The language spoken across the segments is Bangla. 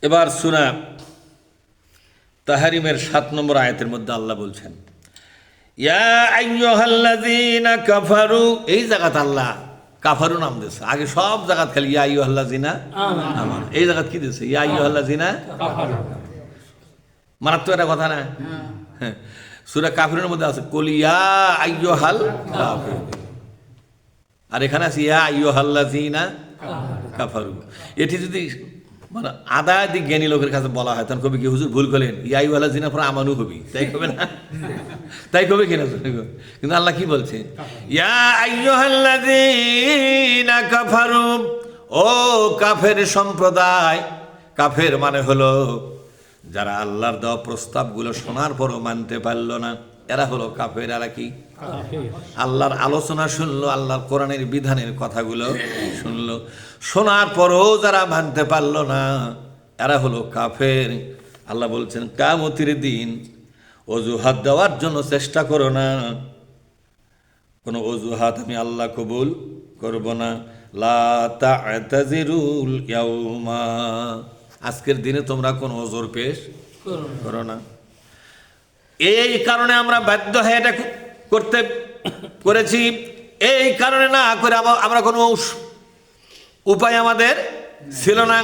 এবার সূরা তাহরিমের ৭ নম্বর আয়াতের মধ্যে আল্লাহ বলছেন, ইয়া আইয়ুহাল্লাযীনা কাফারু। এই জায়গাত আল্লাহ কাফারু নাম দিয়েছে। আগে সব জায়গাত খালি ইয়া আইয়ুহাল্লাযীনা আমানু। এই জায়গাত কি দিয়েছে? ইয়া আইয়ুহাল্লাযীনা কাফারু। মারাত্মক একটা কথা না? হ্যাঁ, সূরা কাফিরুনের মধ্যে আছে কুল ইয়া আইয়ুহাল কাফিরুন, আর এখানে আছে ইয়া আইয়ুহাল্লাযীনা কাফারু। এটি যদি মানে আদায়াদি জ্ঞানী লোকের কাছে বলা হয়, তখন কবি কি হুজুর ভুল করলেন, ইয়া আইয়ুহাল্লাযীনা পরে আমানু হবি, তাই কবে না? তাই কবে কিনা? কিন্তু আল্লাহ কি বলছে? ইয়া আইয়ুহাল্লাযীনা কাফারু, ও কাফের সম্প্রদায়। কাফের মানে হলো যারা আল্লাহর দেওয়া প্রস্তাবগুলো শোনার পরও মানতে পারল না, এরা হলো কাফের। এরা কি? আল্লাহর আলোচনা শুনলো, আল্লাহর কোরআনের বিধানের কথাগুলো শুনলো, শোনার পরও যারা মানতে পারল না, এরা হলো কাফের। আল্লাহ বলছেন কিয়ামতের দিন অজুহাত দেওয়ার জন্য চেষ্টা করো না, কোনো অজুহাত আমি আল্লাহ কবুল করব না। লা তা'তাযিরুল ইয়াউমা, আজকের দিনে তোমরা কোনো ওজর পেশ করো না। এই কারণে আমরা বাধ্য হয়ে এটা করেছি। এই কারণে না করে আমরা কোনো উপায় আমাদের ছিল না,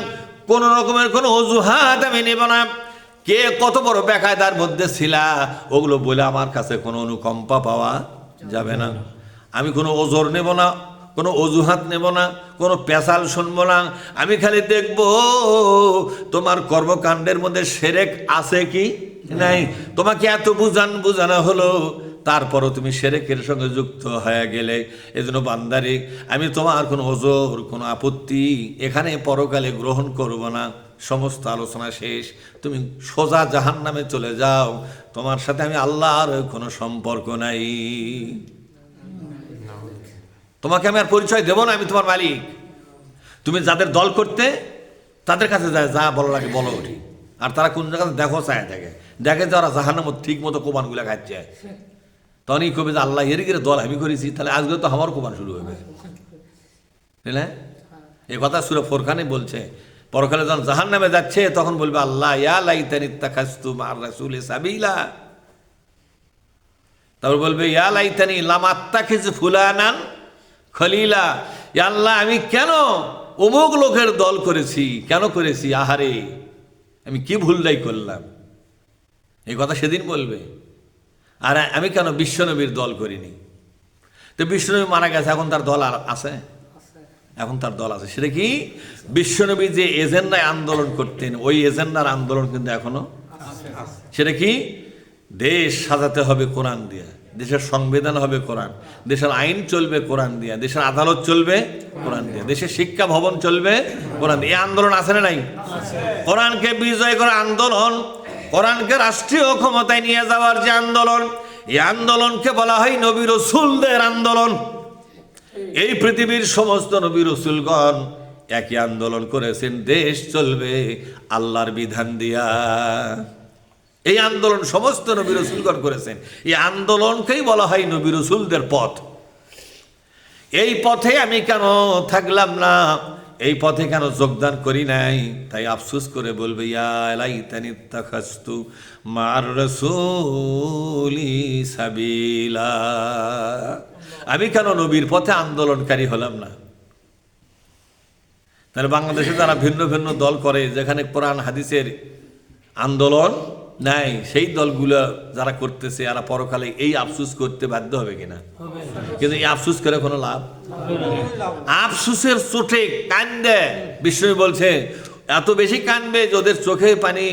কোনো রকমের কোনো অজুহাত আমি নেব না। কে কত বড় বেকায়দার মধ্যে ছিলা, ওগুলো বলে আমার কাছে কোনো অনুকম্পা পাওয়া যাবে না। আমি কোনো ওজর নেব না, কোনো অজুহাত নেব না, কোনো পেশাল শুনবো না। আমি খালি দেখব তোমার কর্মকাণ্ডের মধ্যে শিরক আছে কি নাই। তোমাকে এত বুঝানো হলো, তারপরও তুমি শিরকের সঙ্গে যুক্ত হয়ে গেলে। এজন্য বান্দারে, আমি তোমার কোনো ওজর, কোনো আপত্তি এখানে পরকালে গ্রহণ করব না। সমস্ত আলোচনা শেষ, তুমি সোজা জাহান্নামে চলে যাও, তোমার সাথে আমি আল্লাহর কোনো সম্পর্ক নাই। তোমাকে আমি আর পরিচয় দেব না, আমি তোমার মালিক। তুমি যাদের দল করতে, তাদের কাছে যায়, যা বলো লাগে বলো ওঠি। আর তারা কোন জায়গাতে দেখো চায় দেখে যে ওরা জাহান্নামে ঠিক মতো কোরবানগুলো খাচ্ছে, তখনই কবে যে আল্লাহ এর গিয়ে দল আমি করেছি, তাহলে আজকে তো আমার কোরবান শুরু হবে। বুঝলে? এই কথা সূরা ফুরকানে বলছে, পরকালে যখন জাহান্নামে যাচ্ছে তখন বলবে আল্লাহ ইয়া লাইতানি ইত্তাখাযতু মা'আর রাসূলি সাবিলা। তারপর বলবে ইয়া লাইতানি লাম আত্তাখিজ ফুলানান খলিলা। ইয়া আল্লাহ, আমি কেন অমুক লোকের দল করেছি, কেন করেছি? আহারে, আমি কি ভুলটাই করলাম। এই কথা সেদিন বলবে। আর আমি কেন বিশ্বনবীর দল করিনি? তো বিশ্বনবী মারা গেছে, এখন তার দল আর আছে? এখন তার দল আছে। সেটা কি? বিশ্বনবী যে এজেন্ডায় আন্দোলন করতেন, ওই এজেন্ডার আন্দোলন কিন্তু এখনো। সেটা কি? দেশ সাজাতে হবে কোরআন দিয়ে, দেশের সংবিধান হবে কোরআন, দেশের আইন চলবে কোরআন দিয়ে, দেশের আদালত চলবে কোরআন দিয়ে, দেশের শিক্ষা ভবন চলবে কোরআন দিয়ে। এই আন্দোলন আছে না নাই? কোরআনকে বিজয় করার আন্দোলন, কোরআনকে রাষ্ট্রীয় ক্ষমতায় নিয়ে যাওয়ার যে আন্দোলন, এই আন্দোলনকে বলা হয় নবী রাসূলদের আন্দোলন। এই পৃথিবীর সমস্ত নবী রাসূলগণ একই আন্দোলন করেছেন, দেশ চলবে আল্লাহর বিধান দিয়া। এই আন্দোলন সমস্ত নবী রাসূলগণ করেছেন। এই আন্দোলনকেই বলা হয় নবী রাসূলদের পথ। এই পথে আমি কেন থাকলাম না, এই পথে কেন যোগদান করি নাই? তাই আফসোস করে বলবে ইয়া লাইতানি ইত্তাখাযতু মা'আর রাসূলি সাবিলা। আমি কেন নবীর পথে আন্দোলনকারী হলাম না? তাহলে বাংলাদেশে যারা ভিন্ন ভিন্ন দল করে, যেখানে কোরআন হাদিসের আন্দোলন নাই, সেই দলগুলো যারা করতেছে, এরা পরকালে এই আফসোস করতে বাধ্য হবে কিনা? কিন্তু এই আফসোস করে কোনো লাভ? আফসোসের চোটে কান্দে। বিষ্ণু বলছে এত বেশি কানবে যে ওদের চোখে পানি,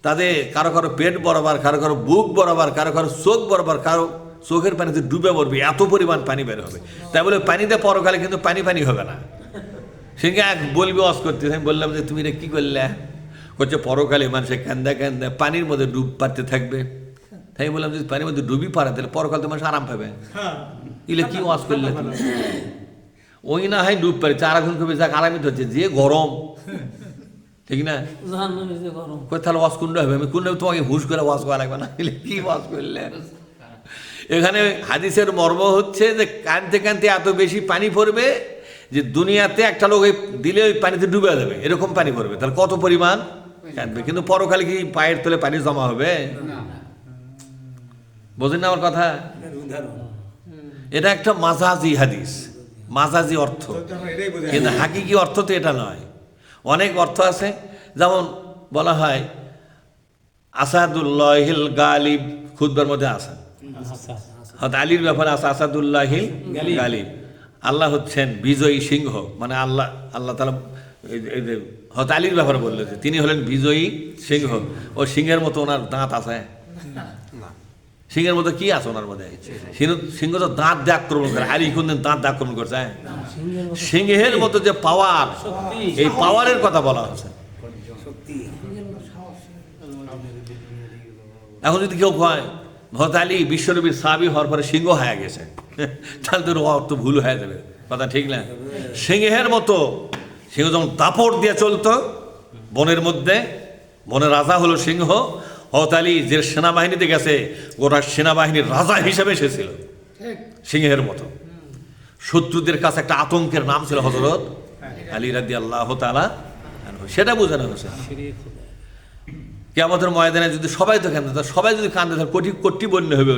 তাদের কারো কারো পেট বরাবর, কারো কারো বুক বরাবর, কারো কারো চোখ বরাবর, কারো চোখের পানিতে ডুবে মরবে, এত পরিমাণ পানি বের হবে। তাই বলে পানিতে পরকালে কিন্তু পানি হবে না। সেখানে এক বলবে ওয়াজ করতে, আমি বললাম যে তুমি এটা কি করলে? করছে পরকালে মানুষের কান্দা পানির মধ্যে ডুব পারতে থাকবে। তাই বললাম যদি পানির মধ্যে ডুবি পারে, তাহলে পরকাল তো মানুষ আরাম পাবে। ইলে কি ওয়াজ করলে? ওই না হয় ডুব পারে, 4 ঘন্টা কবে যাক আরামিত হচ্ছে, যে গরম, ঠিক না? তাহলে ওয়াজ কোনটা হবে? আমি কোনটা তোমাকে হুশ করে ওয়াজ করা লাগবে না? কি ওয়াজ করলে? এখানে হাদিসের মর্ম হচ্ছে যে কানতে কানতে এত বেশি পানি পড়বে যে দুনিয়াতে একটা লোক দিলে ওই পানিতে ডুবে যাবে, এরকম পানি পড়বে, তাহলে কত পরিমাণ কাঁদবে। কিন্তু পরকালে কি পায়ের তলে পানি জমা হবে? বোঝেন না আমার কথা? এটা একটা মাজাজি হাদিস, মাজাজি অর্থ, কিন্তু হাকিকি অর্থ তো এটা নয়। অনেক অর্থ আছে, যেমন বলা হয় আসাদুল্লাহিল গালিব, খুতবার মধ্যে আসা, হয়তো আলীর ব্যাপারে আসা আসাদুল্লাহিল গালিব, আল্লাহ হচ্ছেন বিজয়ী সিংহ, মানে আল্লাহ আল্লাহ তাআলা হয়তো আলীর ব্যাপারে বললো যে তিনি হলেন বিজয়ী সিংহ। ও সিংহের মতো ওনার দাঁত আছে? সিংহের মতো কি আছে ওনার মধ্যে? সিংহ তো দাঁত দিয়ে আক্রমণ করে, আলী কোনদিন দাঁত দিয়ে আক্রমণ করছে? সিংহের মতো যে পাওয়ার, এই পাওয়ারের কথা বলা হচ্ছে। এখন যদি কেউ কয় হযরত আলী বিশ্বনবীর সাহাবী হওয়ার পরে সিংহ হয়ে গেছে, তাহলে তো অর্থ ভুল হয়ে যাবে, কথা ঠিক না? সিংহের মতো, সিংহ যখন দাপট দিয়ে চলতো বনের মধ্যে, বনের রাজা হলো সিংহ। হযরত আলী যে সেনাবাহিনীতে গেছে, গোটা সেনাবাহিনীর রাজা হিসেবে এসেছিল, সিংহের মতো। শত্রুদের কাছে একটা আতঙ্কের নাম ছিল হযরত আলী রাদিয়াল্লাহু তাআলা আনহু। সেটা বোঝানো হয়েছে। কিয়ামতের ময়দানে যদি সবাই তো কান্দে, সবাই যদি কান্দে, তাহলে কোটি কোটি বন্যা হবে।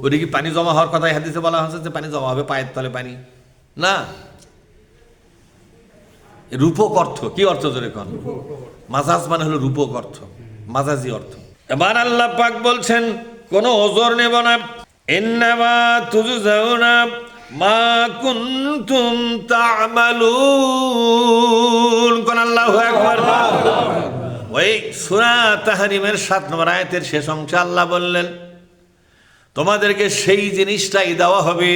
ওটি কি পানি জমা হওয়ার কথা হাদিসে বলা হয়েছে যে পানি জমা হবে পায়ের তলে পানি? না, রূপক অর্থ। কি অর্থ জোরে কোন? মাজাজ মানে হলো রূপক অর্থ, মাজাজি অর্থ। এবার আল্লাহ পাক বলছেন কোন ওজর নেব না, ইন্নামা তুজজাউনা মা কুনতুম তা'মালুন। কোন আল্লাহু আকবার। ওই সূরা তাহরিমের 7 নম্বর আয়াতের শেষ অংশে আল্লাহ বললেন তোমাদেরকে সেই জিনিসটাই দেওয়া হবে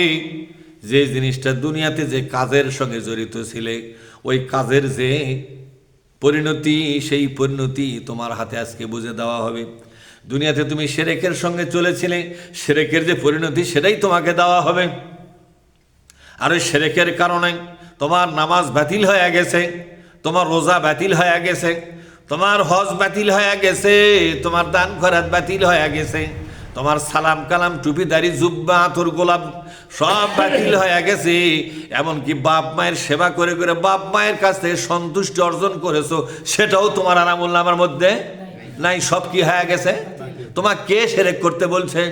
যে জিনিসটা দুনিয়াতে যে কাজের সঙ্গে জড়িত ছিলে, ওই কাজের যে পরিণতি, সেই পরিণতি তোমার হাতে আজকে বুঝে দেওয়া হবে। দুনিয়াতে তুমি শিরকের সঙ্গে চলেছিলে, শিরকের যে পরিণতি সেটাই তোমাকে দেওয়া হবে। আর ওই শিরকের কারণে তোমার নামাজ বাতিল হয়ে গেছে, তোমার রোজা বাতিল হয়ে গেছে, তোমার হজ বাতিল হয়ে গেছে, তোমার দান খয়রাত বাতিল হয়ে গেছে, তোমার সালাম কালাম টুপি দাড়ি জুব্বা আতর গোলাপ সব বাতিল হয়ে গেছে। এমনকি বাপ মায়ের সেবা করে করে বাপ মায়ের কাছ থেকে সন্তুষ্টি অর্জন করেছো, সেটাও তোমার আমলনামার মধ্যে নাই। সব কি হয়ে গেছে? তোমার কে শিরক করতে বলছে?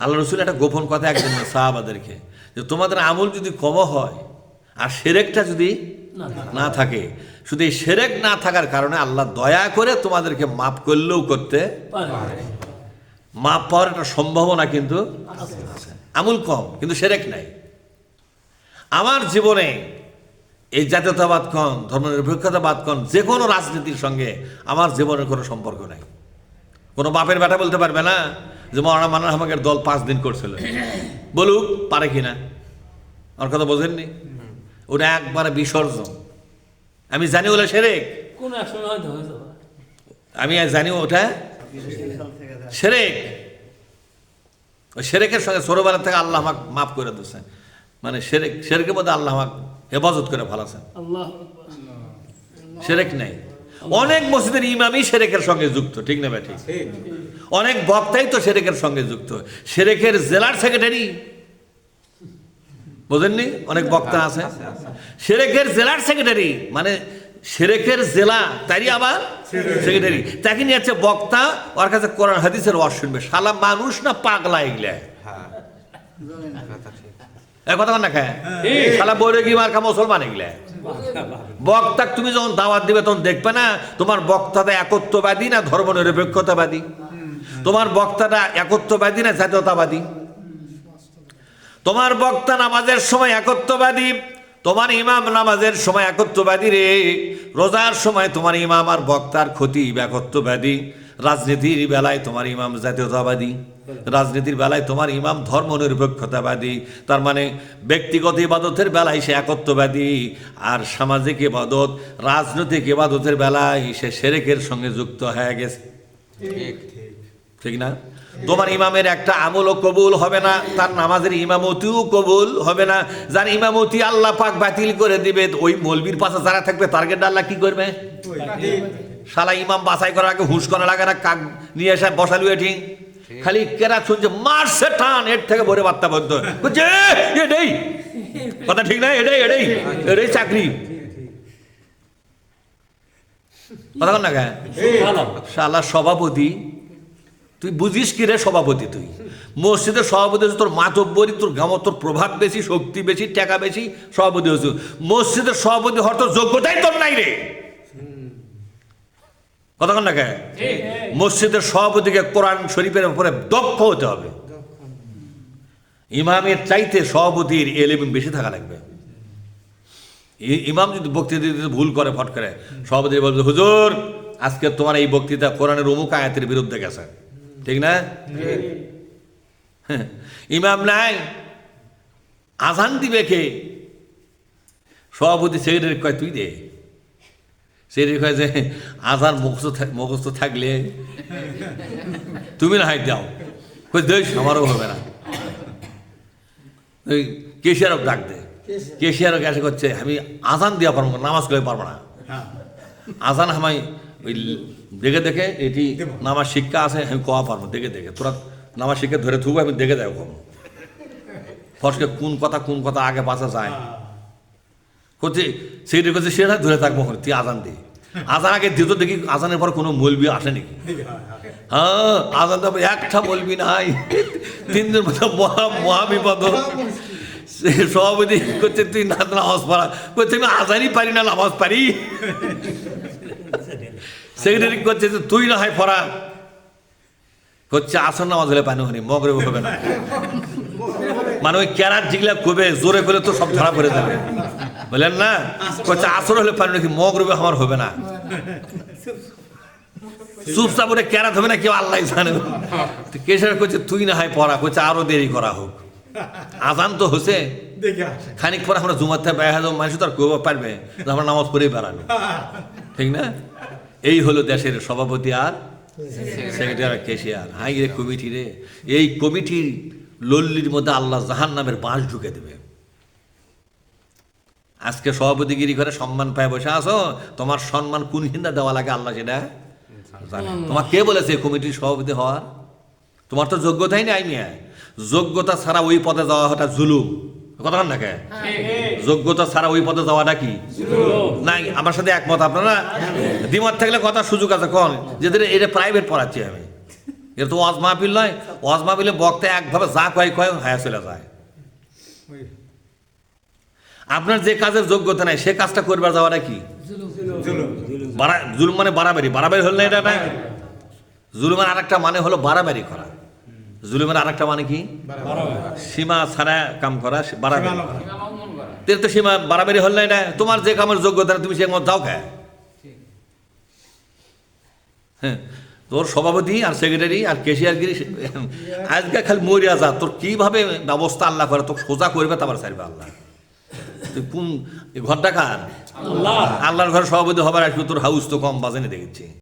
আল্লাহ রাসূল একটা গোপন কথা একজন সাহাবাদেরকে, যে তোমাদের আমল যদি কম হয় আর শিরকটা যদি না থাকে, শুধু এই শিরক না থাকার কারণে আল্লাহ দয়া করে তোমাদেরকে মাফ করলেও করতে পারে। মাফ পাওয়ার একটা সম্ভাবনা কিন্তু আছে। আমল কম কিন্তু শিরক নাই। আমার জীবনে এই জাতীয়তাবাদ কন, ধর্মনিরপেক্ষতাবাদ কন, যে কোনো রাজনীতির সঙ্গে আমার জীবনের কোনো সম্পর্ক নাই। কোনো বাপের বেটা বলতে পারবে না যে মাওলানা মান্নান আহমেদের দল 5 দিন করছিল, বলুক পারে কিনা? আমার কথা বোঝেননি? ওটা একবারে বিসর্জন। আমি জানি ওটা শিরক, আমি জানি ওটা শিরক। ওই শিরকের সঙ্গে ছোটবেলা থেকে আল্লাহ আমাকে মাফ করে দিয়েছেন, মানে শিরকের মধ্যে আল্লাহ আমাকে হেফাজত করে ভালাছেন, শিরক নাই। অনেক মসজিদের ইমামই শিরকের সঙ্গে যুক্ত, ঠিক না ঠিক? অনেক বক্তাই তো শিরকের সঙ্গে যুক্ত। শিরকের জেলার সেক্রেটারি, বোঝেননি? অনেক বক্তা আছে শিরকের জেলার সেক্রেটারি, মানে শিরকের জেলা তারই আবার সেক্রেটারি, তাকে নিয়ে আছে বক্তা, ওর কাছে কোরআন হাদিসের ওয়াজ শুনবে। শালা মানুষ না পাগলা এগুলা? কথা না খায় শালা বৈরে কি মার্কা মুসলমান এগুলা? বক্তা তুমি যখন দাওয়াত দিবে তখন দেখবে না তোমার বক্তাটা একত্ববাদী না ধর্মনিরপেক্ষতাবাদী, তোমার বক্তাটা একত্ববাদী না জাতীয়তাবাদী। তোমার বক্তা নামাজের সময় একত্ববাদী, তোমার ইমাম নামাজের সময় একত্ববাদী রে। রোজার সময় তোমার ইমাম আর বক্তার খতিব একত্ববাদী। রাজনীতির বেলায় তোমার ইমাম জাতীয়তাবাদী, রাজনীতির বেলায় তোমার ইমাম ধর্মনিরপেক্ষতাবাদী। তার মানে ব্যক্তিগত ইবাদতের বেলায় সে একত্ববাদী, আর সামাজিক ইবাদত রাজনৈতিক ইবাদতের বেলায় সে শিরকের সঙ্গে যুক্ত হয়ে গেছে, ঠিক না? তোমার ইমামের একটা আমলও কবুল হবে না, তার নামাজের ইমামতিও কবুল হবে না। যার ইমামতি আল্লাহ পাক বাতিল করে দিবে, ওই মৌলবীর পাশে যারা থাকবে টার্গেট আল্লাহ কি করবে? শালা ইমাম বাছাই করার আগে হুঁশ করা লাগে না? কাক নিয়ে এসে বসালু এটি খালি কেরা শুনছে মারছে টান, এর থেকে ভরে বার্তা বলতো নেই কথা ঠিক না? এটাই এটাই এটাই চাকরি। কথা বল না কেন? শালা সভাপতি, তুই বুঝিস কি রে? সভাপতি তুই মসজিদের সভাপতি, তোর মাতব্বরি, তোর গামত, তোর প্রভাব বেশি, শক্তি বেশি, টাকা বেশি, সভাপতি হচ্ছে। মসজিদের সভাপতি হওয়ার তোর যোগ্যতাই তোর নাই রে। কথা বল না কেন? মসজিদের সভাপতিকে কোরআন শরীফের উপরে দক্ষ হতে হবে। ইমামের চাইতে সভাপতির এলেম বেশি থাকা লাগবে। ইমাম যদি বক্তৃতা দিতে ভুল করে, ফট করে, সভাপতি বলবে হুজুর আজকে তোমার এই বক্তৃতা কোরআনের অমুক আয়াতের বিরুদ্ধে গেছে, ঠিক না? ইমাম নাই, আজান দিবে কে? সভাপতি সেক্রেটারি কয় তুই দে। সেক্রেটারি কয় যে আজান মুখস্থ থাকলে তুমি না হাইট দাও। কই দেশ আমারও হবে না। ওই কেশিয়ারক ডাক দে। কেশিয়ারক এসে করছে আমি আজান দিয়া পারবো না, নামাজ করে পারবো না। আজান আমায় ওই দেখে দেখে এটি নামাজ শিক্ষা আছে, আমি কওয়া পারবো দেখে দেখে। তোরা নামাজ শিক্ষা ধরে থুবো, আমি দেখে দেবো কম ফসকে কোন কথা আগে পাশা যায় করছে। সেইটা করছে সেটা ধরে থাকবো, তুই আজান দে। আজান আগে দিত দেখি, আজানের পর কোনো মৌলবি আসে নাকি? হ্যাঁ, আজান তো একটা মৌলবি নাই, 3 দিন মহাবিপদ। সভাপতি করছে তুই না নামাজ পড়া, করছে আমি আজানই পারি না, নামাজ পারি। সেক্রেটারি করছে তুই না হয় পড়া, হচ্ছে আসর নামাজ হলে পানি হয়নি, মগরিব হবে না। মানে ওই ক্যারাত যেগুলা কবে জোরে করে তো সব ধরা পড়ে যাবে, বললেন না? করছে আসর হলে পানি নাকি, মগরিব আমার হবে না। চুপচাপ করে ক্যারাত হবে না, কেউ আল্লাহ জানে। কেশার করছে তুই না হয় পড়া, করছে আরো দেরি করা হোক। আজান তো হচ্ছে, খানিক পরে আমরা জুমার থেকে বের হয়ে মানুষ তো আর কেউ পারবে আমরা নামাজ পড়েই বেড়ানো, ঠিক না? এই হলো দেশের সভাপতি আর সেক্রেটারি আর কেশিয়ার। হাই রে কমিটি রে, এই কমিটির লল্লির মধ্যে আল্লাহ জাহান্নামের বাঁশ ঢুকে দেবে। আজকে সভাপতিগিরি করে সম্মান পায় বসে আসো, তোমার সম্মান কোন হিন্দা দেওয়া লাগে আল্লাহ সেটা জানে। তোমার কে বলেছে কমিটির সভাপতি হওয়ার? তোমার তো যোগ্যতাই নাই মিয়া। যোগ্যতা ছাড়া ওই পদে যাওয়া হঠাৎ জুলুম। কথা না কে? যোগ্যতা ছাড়া ওই পদে যাওয়াটা কি নাই? আমার সাথে একমত আপনারা? দ্বিমত থাকলে কথা সুযোগ আছে কোন, যেদের এটা প্রাইভেট পড়াচ্ছি আমি, এটা তো ওয়াজ মাহফিল নয়। ওয়াজ মাহফিলে বক্তা একভাবে যা কয় হ্যাঁ চলে যায়। আপনার যে কাজের যোগ্যতা নাই সে কাজটা করবার যাওয়াটা কি জুলুম? মানে বাড়াবাড়ি। বাড়াবাড়ি হল না এটা না? জুলুমের আরেকটা মানে হলো বাড়াবাড়ি করা। জুলুমের আরেকটা মানে কি? সীমা ছাড়া কাম করা, বাড়াবাড়ি। তো সীমা বাড়াবাড়ি হল না এটা? তোমার যে কামের যোগ্যতা তুমি সে যাও খায়। হ্যাঁ, তোর সভাপতি আর সেক্রেটারি আর কেশিয়ারগিরি আজকে খালি মরিয়া যা, তোর কিভাবে ব্যবস্থা আল্লাহ করে তোর সোজা করবে তারপর ছাড়বে আল্লাহ। তুই কোন ঘরটা কার? আল্লাহর ঘরে সভাপতি হবার আসবে, তোর হাউস তো কম বাজেনে দেখেছি।